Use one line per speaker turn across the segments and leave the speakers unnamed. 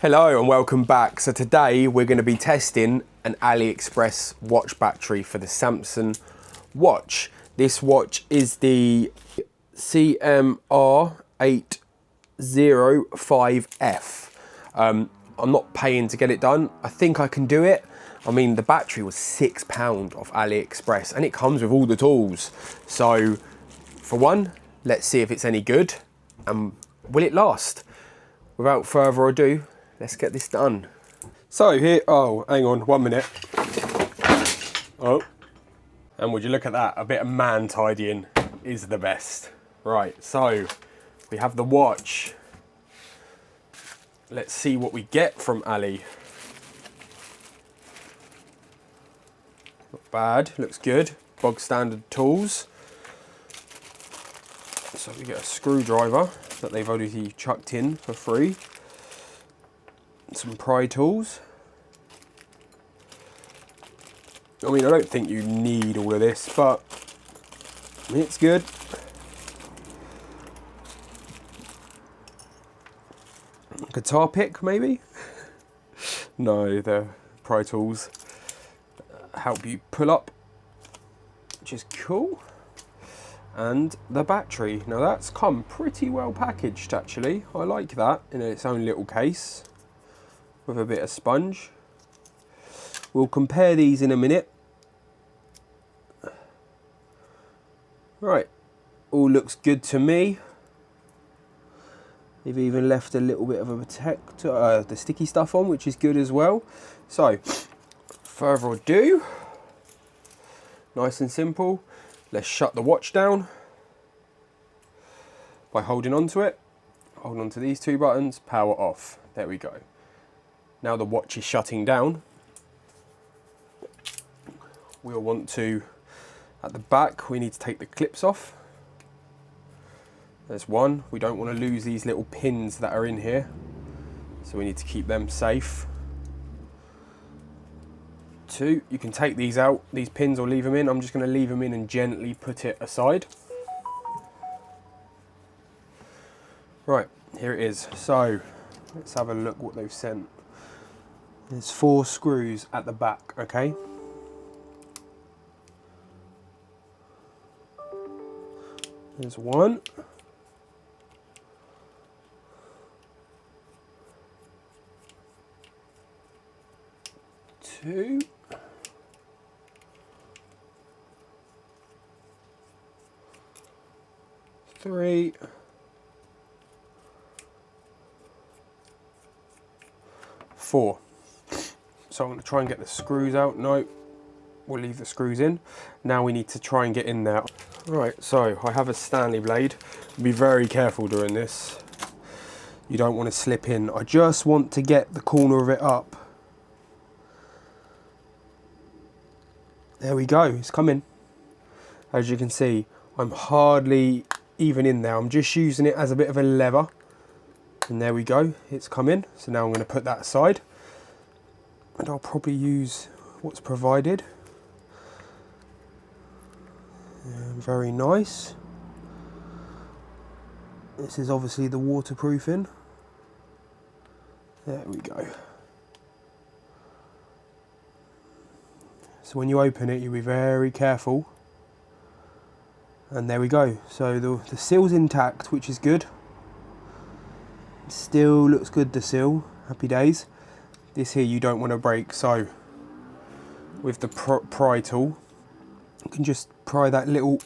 Hello and welcome back. So today we're going to be testing an AliExpress watch battery for the Samsung watch. This watch is the SM-805F. I'm not paying to get it done. I think I can do it. I mean, the battery was £6 off AliExpress and it comes with all the tools. So for one, let's see if it's any good and will it last? Without further ado, let's get this done. So here, oh, hang on, 1 minute. Oh, and would you look at that? A bit of man tidying is the best. Right, so we have the watch. Let's see what we get from Ali. Not bad, looks good. Bog standard tools. So we get a screwdriver that they've already chucked in for free. Some pry tools. I mean, I don't think you need all of this, but it's good. Guitar pick, maybe? No, the pry tools help you pull up, which is cool. And the battery. Now that's come pretty well packaged, actually. I like that in its own little case with a bit of sponge. We'll compare these in a minute. Right, all looks good to me. They've even left a little bit of a protector, the sticky stuff on, which is good as well. So, further ado, nice and simple. Let's shut the watch down by holding on to it. Hold on to these two buttons, power off. There we go. Now the watch is shutting down. We'll want to, at the back, we need to take the clips off. There's one. We don't want to lose these little pins that are in here, so we need to keep them safe. Two, you can take these out, these pins, or leave them in. I'm just going to leave them in and gently put it aside. Right, here it is. So let's have a look what they've sent. There's 4 screws at the back, okay? There's 1. 2. 3. 4. So I'm going to try and get the screws out. No, we'll leave the screws in. Now we need to try and get in there. Right, so I have a Stanley blade. Be very careful doing this. You don't want to slip in. I just want to get the corner of it up. There we go, it's coming. As you can see, I'm hardly even in there. I'm just using it as a bit of a lever. And there we go, it's come in. So now I'm going to put that aside. And I'll probably use what's provided. Very nice. This is obviously the waterproofing. There we go. So when you open it, you'll be very careful. And there we go. So the seal's intact, which is good. Still looks good, the seal. Happy days. This here you don't want to break, so with the pry tool, you can just pry that little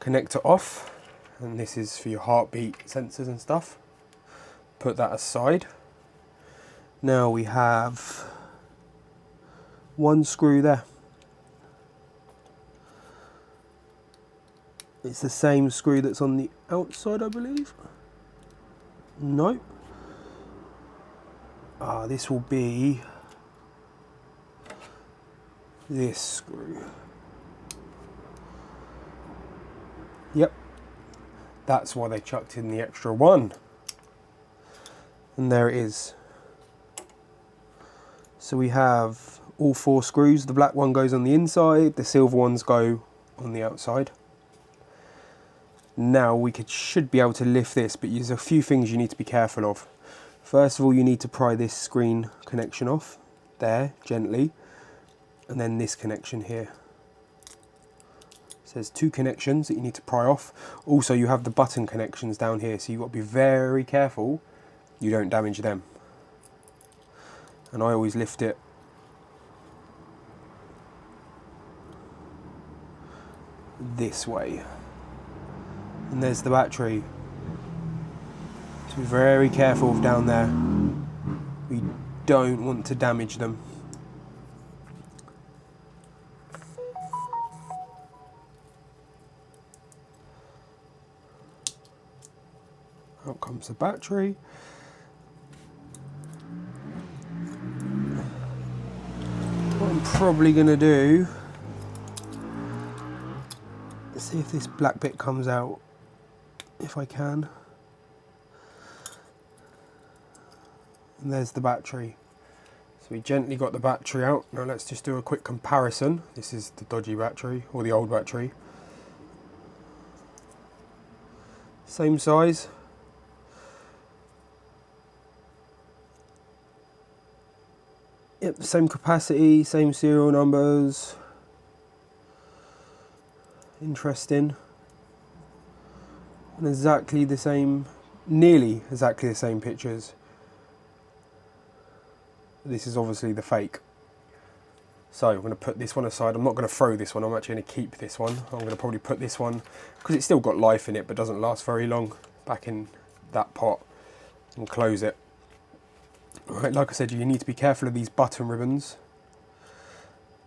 connector off. And this is for your heartbeat sensors and stuff. Put that aside. Now we have 1 screw there. It's the same screw that's on the outside, I believe. No. This will be this screw. Yep. That's why they chucked in the extra 1. And there it is. So we have all 4 screws. The black one goes on the inside, the silver ones go on the outside. Now we should be able to lift this, but there's a few things you need to be careful of. First of all, you need to pry this screen connection off, there, gently, and then this connection here. So there's two connections that you need to pry off. Also, you have the button connections down here, so you've got to be very careful you don't damage them. And I always lift it this way. And there's the battery. So be very careful of down there. We don't want to damage them. Out comes the battery. What I'm probably going to do, let's see if this black bit comes out, if I can. And there's the battery. So we gently got the battery out. Now let's just do a quick comparison. This is the dodgy battery, or the old battery. Same size. Yep, same capacity, same serial numbers. Interesting. And exactly the same, nearly exactly the same pictures. This is obviously the fake. So I'm going to put this one aside. I'm not going to throw this one. I'm actually going to keep this one. I'm going to probably put this one, because it's still got life in it but doesn't last very long, back in that pot and close it. Alright, like I said, you need to be careful of these button ribbons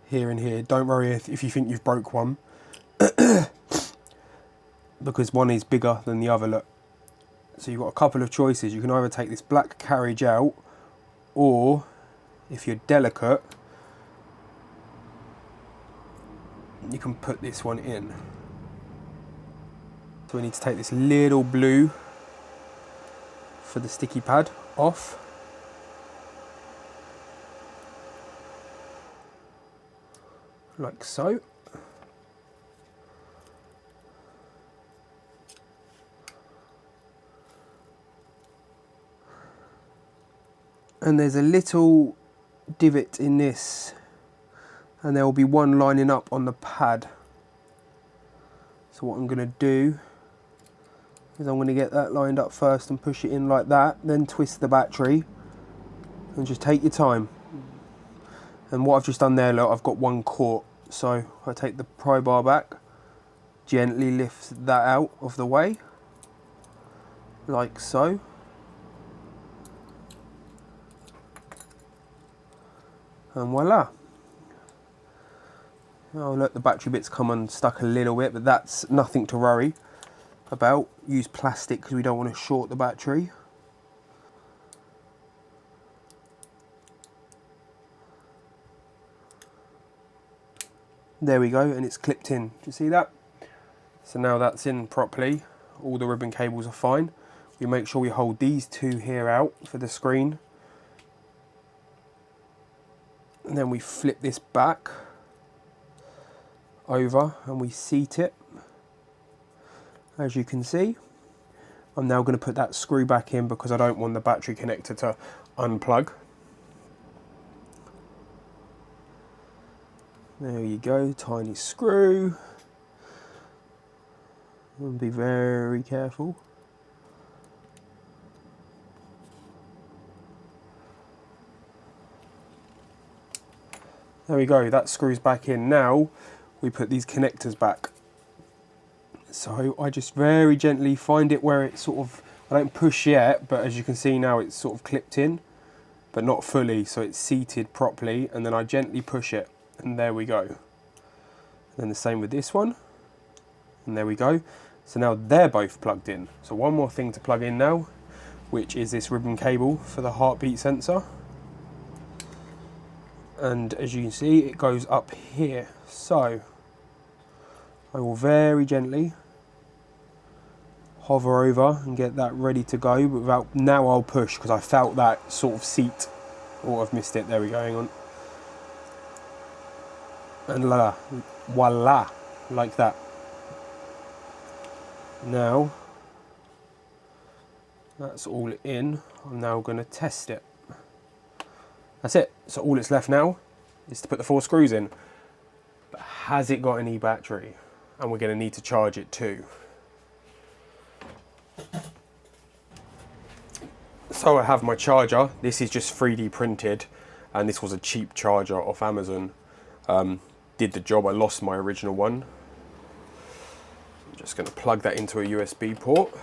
here and here. Don't worry if you think you've broke one, because one is bigger than the other, look. So you've got a couple of choices. You can either take this black carriage out, or if you're delicate, you can put this one in. So we need to take this little blue for the sticky pad off. Like so. And there's a little divot in this, and there will be one lining up on the pad. So what I'm going to do is I'm going to get that lined up first and push it in like that, then twist the battery and just take your time. And what I've just done there, look, I've got one caught. So I take the pry bar back, gently lift that out of the way, like so. And voila. Oh look, the battery bit's come unstuck a little bit, but that's nothing to worry about. Use plastic because we don't want to short the battery. There we go, and it's clipped in. Do you see that? So now that's in properly. All the ribbon cables are fine. We make sure we hold these two here out for the screen. And then we flip this back over and we seat it. As you can see, I'm now going to put that screw back in because I don't want the battery connector to unplug. There you go, tiny screw. And be very careful. There we go, that screws back in. Now we put these connectors back. So I just very gently find it where it's sort of, I don't push yet, but as you can see now it's sort of clipped in, but not fully, so it's seated properly, and then I gently push it. And there we go. And then the same with this one. And there we go. So now they're both plugged in. So one more thing to plug in now, which is this ribbon cable for the heartbeat sensor. And as you can see, it goes up here. So I will very gently hover over and get that ready to go. But without, now I'll push because I felt that sort of seat. Oh, I've missed it. There we go. Hang on. And voila, like that. Now That's all in. I'm now going to test it. That's it. So all that's left now is to put the 4 screws in. But has it got any battery? And we're going to need to charge it too. So I have my charger. This is just 3D printed, and this was a cheap charger off Amazon. Did the job. I lost my original one. I'm just going to plug that into a USB port.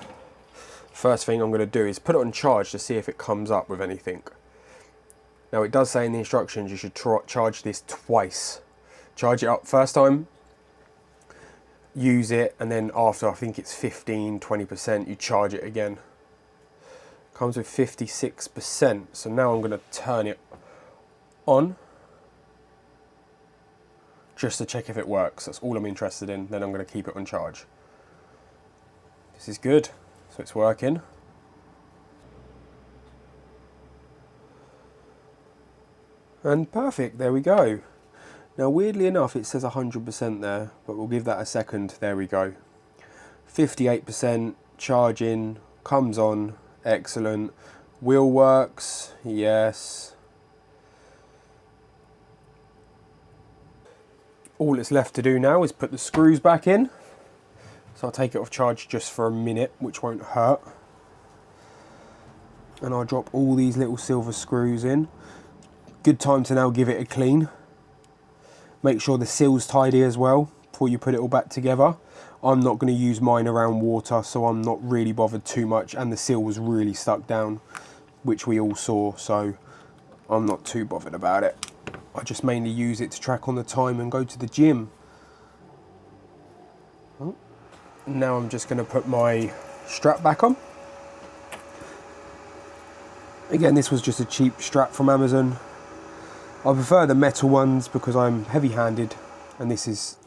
First thing I'm going to do is put it on charge to see if it comes up with anything. Now it does say in the instructions you should charge this twice. Charge it up first time, use it, and then after I think it's 15-20% you charge it again. Comes with 56%, so now I'm going to turn it on just to check if it works. That's all I'm interested in. Then I'm going to keep it on charge. This is good, so it's working. And perfect, there we go. Now weirdly enough it says 100% there, but we'll give that a second. There we go. 58% charging, comes on, excellent. Wheel works, yes. All that's left to do now is put the screws back in. So I'll take it off charge just for a minute, which won't hurt. And I'll drop all these little silver screws in. Good time to now give it a clean. Make sure the seal's tidy as well before you put it all back together. I'm not going to use mine around water, so I'm not really bothered too much, and the seal was really stuck down, which we all saw, so I'm not too bothered about it. I just mainly use it to track on the time and go to the gym. Now I'm just going to put my strap back on. Again, this was just a cheap strap from Amazon. I prefer the metal ones because I'm heavy-handed, and this is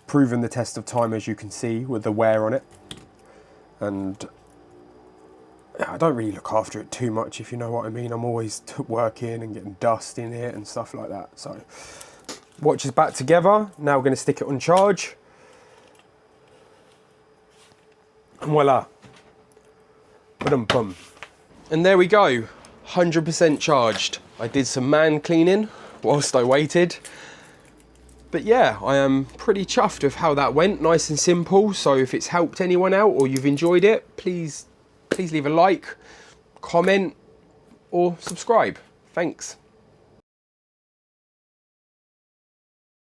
proven the test of time, as you can see with the wear on it. And I don't really look after it too much, if you know what I mean. I'm always working and getting dust in it and stuff like that. So watch is back together. Now we're going to stick it on charge. And voila. Ba-dum-bum. And there we go, 100% charged. I did some man cleaning whilst I waited. But yeah, I am pretty chuffed with how that went, nice and simple. So if it's helped anyone out or you've enjoyed it, please leave a like, comment or subscribe. Thanks.